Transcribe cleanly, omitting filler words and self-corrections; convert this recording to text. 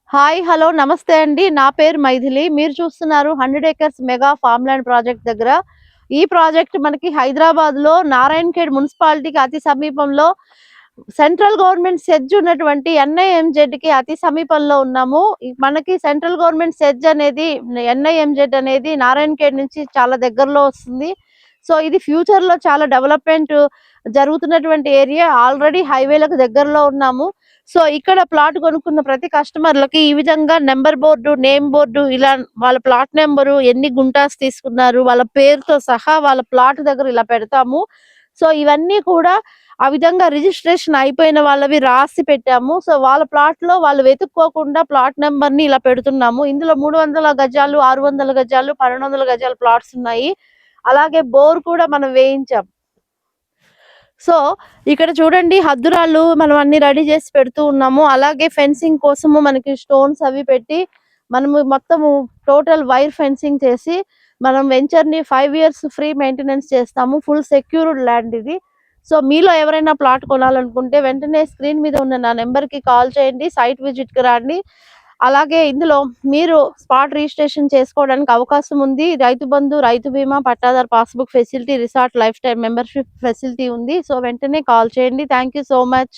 Hi hello నమస్తే అండి. నా పేరు మైథిలి. మీరు చూస్తున్నారు 100 acres mega farm land project దగ్గర. ఈ ప్రాజెక్ట్ మనకి హైదరాబాద్‌లో నారాయణఖేడ్ మున్సిపాలిటీకి అతి సమీపంలో సెంట్రల్ గవర్నమెంట్ సెజ్ ఉన్నటువంటి ఎన్ఐఎంజెడ్‌కి అతి సమీపంలో ఉన్నాము. మనకి సెంట్రల్ గవర్నమెంట్ సెజ్ అనేది ఎన్ఐఎంజెడ్ అనేది నారాయణఖేడ్ నుంచి చాలా దగ్గరలో వస్తుంది. సో, ఇది ఫ్యూచర్‌లో చాలా డెవలప్‌మెంట్ జరుగుతున్నటువంటి ఏరియా. ఆల్రెడీ హైవేలకు దగ్గరలో ఉన్నాము. సో, ఇక్కడ ప్లాట్ కొనుక్కున్న ప్రతి కస్టమర్‌లకి ఈ విధంగా నంబర్ బోర్డు, నేమ్ బోర్డు ఇలా వాళ్ళ ప్లాట్ నంబరు, ఎన్ని గుంటాస్ తీసుకున్నారు, వాళ్ళ పేరుతో సహా వాళ్ళ ప్లాట్ దగ్గర ఇలా పెడతాము. సో, ఇవన్నీ కూడా ఆ విధంగా రిజిస్ట్రేషన్ అయిపోయిన వాళ్ళవి రాసి పెట్టాము. సో, వాళ్ళ ప్లాట్‌లో వాళ్ళు వెతుక్కోకుండా ప్లాట్ నంబర్‌ని ఇలా పెడుతున్నాము. ఇందులో 300 గజాలు, 600 గజాలు, 1200 గజాల ప్లాట్స్ ఉన్నాయి. అలాగే బోర్ కూడా మనం వేయించాం. సో, ఇక్కడ చూడండి హద్దురాళ్ళు మనం అన్ని రెడీ చేసి పెడుతూ ఉన్నాము. అలాగే ఫెన్సింగ్ కోసము మనకి స్టోన్స్ అవి పెట్టి మనము మొత్తము టోటల్ వైర్ ఫెన్సింగ్ చేసి మనం వెంచర్‌ని 5 ఇయర్స్ ఫ్రీ మెయింటెనెన్స్ చేస్తాము. ఫుల్ సెక్యూర్డ్ ల్యాండ్ ఇది. సో, మీలో ఎవరైనా ప్లాట్ కొనాలనుకుంటే వెంటనే స్క్రీన్ మీద ఉన్న నా నంబర్‌కి కాల్ చేయండి. సైట్ విజిట్‌కి రండి. అలాగే ఇందులో మీరు స్పాట్ రిజిస్ట్రేషన్ చేసుకోవడానికి అవకాశం ఉంది. రైతు బంధు, రైతు బీమా, పట్టాదారు passbook facility, resort life time membership facility ఉంది. సో, వెంటనే కాల్ చేయండి. Thank you so much.